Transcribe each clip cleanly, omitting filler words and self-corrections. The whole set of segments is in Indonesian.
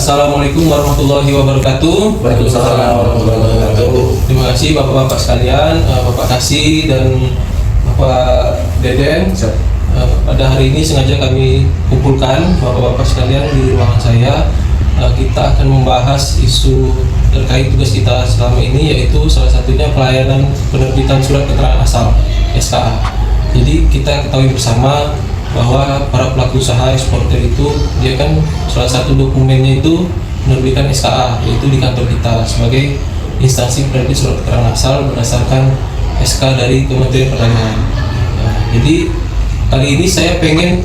Assalamualaikum warahmatullahi wabarakatuh. Waalaikumsalam warahmatullahi wabarakatuh. Terima kasih bapak-bapak sekalian, Bapak Kasih dan Bapak Deden. Pada hari ini sengaja kami kumpulkan bapak-bapak sekalian di ruangan saya. Kita akan membahas isu terkait tugas kita selama ini, yaitu salah satunya pelayanan penerbitan surat keterangan asal SKA. Jadi kita ketahui bersama bahwa para pelaku usaha eksportir itu dia kan salah satu dokumennya itu menerbitkan SKA, yaitu di kantor kita sebagai instansi penerbit surat keterangan asal berdasarkan SK dari Kementerian Perdagangan. Jadi kali ini saya pengen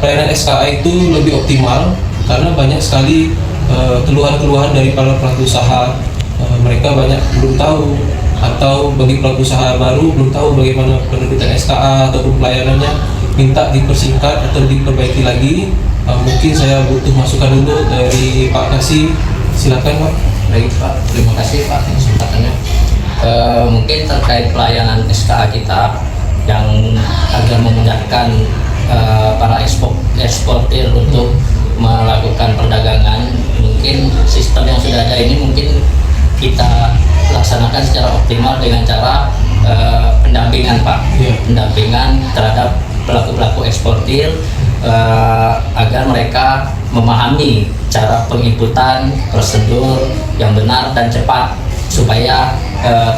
pelayanan SKA itu lebih optimal karena banyak sekali keluhan-keluhan dari para pelaku usaha. Mereka banyak belum tahu, atau bagi pelaku usaha baru belum tahu bagaimana penerbitan SKA ataupun pelayanannya, minta dipersingkat atau diperbaiki lagi. Mungkin saya butuh masukan dulu dari Pak Kasih. Silakan Pak. Baik Pak, terima kasih Pak kesempatannya. Mungkin terkait pelayanan SKA kita yang agar memudahkan para eksportir untuk melakukan perdagangan, mungkin sistem yang sudah ada ini mungkin kita laksanakan secara optimal dengan cara pendampingan Pak, pendampingan terhadap pelaku-pelaku eksportir agar mereka memahami cara penginputan prosedur yang benar dan cepat supaya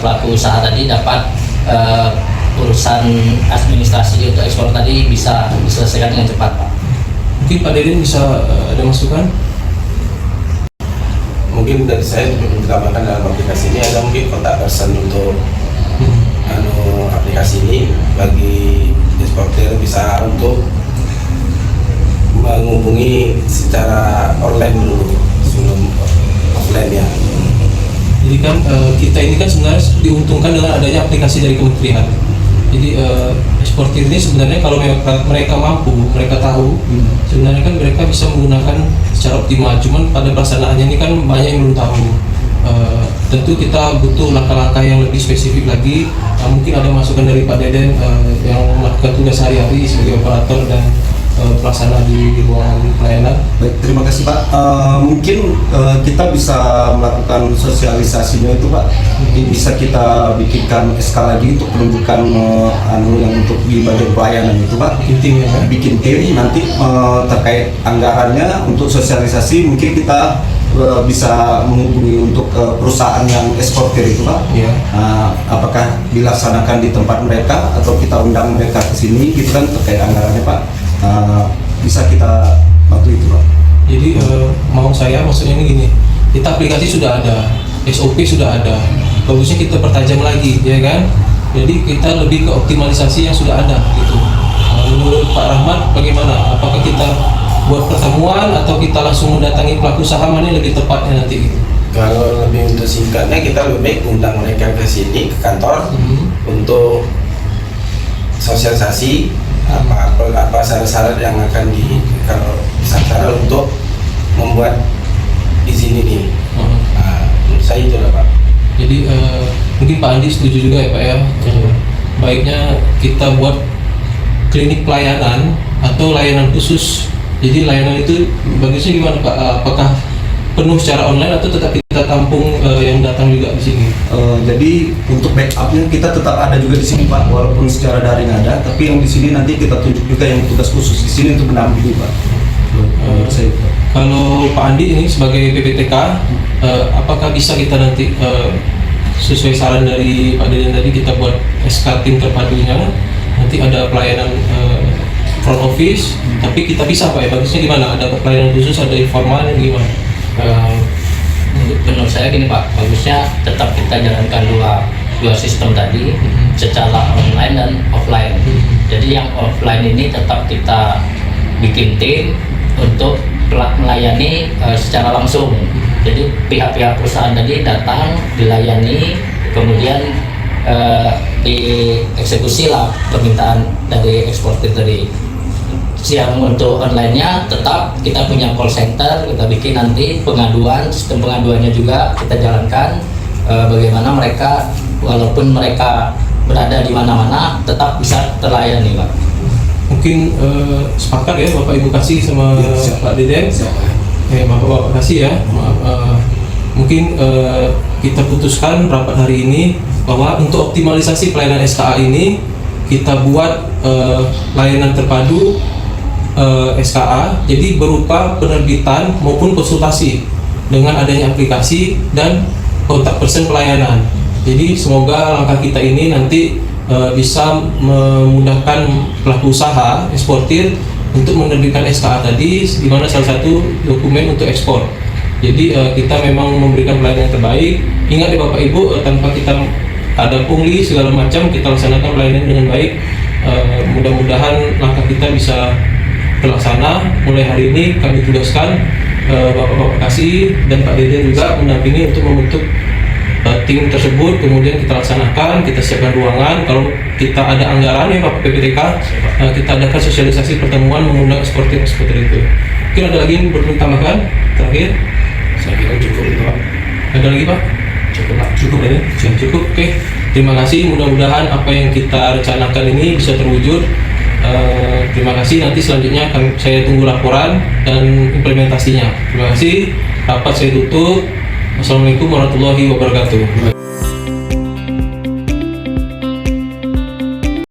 pelaku usaha tadi dapat urusan administrasi untuk ekspor tadi bisa diselesaikan dengan cepat Pak. Mungkin Pak Deden bisa ada masukan? Mungkin dari saya ditambahkan dalam aplikasi ini ada mungkin kontak person untuk aplikasi ini bagi eksportir bisa untuk menghubungi secara online dulu sebelum offline ya. Jadi kan kita ini kan sebenarnya diuntungkan dengan adanya aplikasi dari kementerian. Jadi eksportir ini sebenarnya kalau mereka mampu, mereka tahu, sebenarnya kan mereka bisa menggunakan secara optimal. Cuman pada pelaksanaannya ini kan banyak yang belum tahu. Tentu kita butuh langkah-langkah yang lebih spesifik lagi. Mungkin ada masukan dari Pak Deden yang melakukan tugas sehari-hari sebagai operator dan pelaksana di ruangan pelayanan. Baik, terima kasih Pak. Mungkin kita bisa melakukan sosialisasinya itu Pak. Bisa kita bikinkan SK lagi untuk penunjukan yang untuk di bagian pelayanan itu Pak. Bikin tim ya? Bikin tim nanti terkait anggarannya untuk sosialisasi mungkin kita bisa menghubungi untuk perusahaan yang eksportir itu Pak. Yeah. Apakah dilaksanakan di tempat mereka atau kita undang mereka ke sini gitu kan terkait anggarannya Pak. Bisa kita bantu itu Pak. Jadi maksudnya ini gini, kita aplikasi sudah ada, SOP sudah ada, bagusnya kita pertajam lagi ya kan. Jadi kita lebih ke optimalisasi yang sudah ada gitu. Menurut Pak Rahmat bagaimana? Apakah kita buat pertemuan atau kita langsung mendatangi pelaku usaha, mana yang lebih tepatnya nanti gitu? Kalau lebih untuk singkatnya kita lebih baik undang mereka ke sini ke kantor untuk sosialisasi apa syarat-syarat yang akan kalau syarat untuk membuat izin ini. Menurut saya itu lah Pak. Jadi mungkin Pak Andi setuju juga ya Pak ya. Baiknya kita buat klinik pelayanan atau layanan khusus. Jadi layanan itu bagusnya gimana Pak? Apakah penuh secara online atau tetap kita tampung yang datang juga di sini? Jadi untuk backupnya kita tetap ada juga di sini Pak, walaupun secara daring ada, tapi yang di sini nanti kita tunjuk juga yang tugas khusus di sini untuk mendampingi Pak. Kalau Pak Andi ini sebagai PPTK, apakah bisa kita nanti sesuai saran dari Pak Deden tadi kita buat SK tim terpadunya, nanti ada pelayanan front office, tapi kita bisa Pak ya, bagusnya gimana? Ada pelayanan khusus, ada informalnya gimana? Menurut saya gini Pak, bagusnya tetap kita jalankan dua sistem tadi secara online dan offline. Jadi yang offline ini tetap kita bikin tim untuk melayani secara langsung. Jadi pihak-pihak perusahaan tadi datang, dilayani, kemudian dieksekusi lah permintaan dari eksportir tadi. Yang untuk online-nya tetap kita punya call center, kita bikin nanti pengaduan, sistem pengaduannya juga kita jalankan. Bagaimana mereka walaupun mereka berada di mana-mana tetap bisa terlayani Pak. Mungkin sepakat ya Bapak Ibu Kasih sama Pak Deden. Bapak kasih ya. Mungkin kita putuskan rapat hari ini bahwa untuk optimalisasi pelayanan SKA ini kita buat layanan terpadu SKA, jadi berupa penerbitan maupun konsultasi dengan adanya aplikasi dan kontak person pelayanan. Jadi semoga langkah kita ini nanti bisa memudahkan pelaku usaha eksportir untuk menerbitkan SKA tadi, di mana salah satu dokumen untuk ekspor. Jadi kita memang memberikan pelayanan yang terbaik. Ingat ya Bapak Ibu, tanpa kita ada pungli segala macam, kita laksanakan pelayanan dengan baik. Mudah-mudahan langkah kita bisa terlaksana. Mulai hari ini kami tugaskan Bapak Kasih dan Pak Dede juga mendampingi untuk membentuk tim tersebut. Kemudian kita laksanakan, kita siapkan ruangan. Kalau kita ada anggaran ya Bapak PPTK, kita adakan sosialisasi pertemuan mengundang eksportir itu. Mungkin ada lagi yang perlu ditambahkan terakhir? Saya kira cukup Pak. Ada lagi Pak? Cukup Pak. Cukup ya? Cukup. Oke. Terima kasih. Mudah-mudahan apa yang kita rencanakan ini bisa terwujud. Terima kasih. Nanti selanjutnya saya tunggu laporan dan implementasinya. Terima kasih. Rapat saya tutup. Wassalamualaikum warahmatullahi wabarakatuh.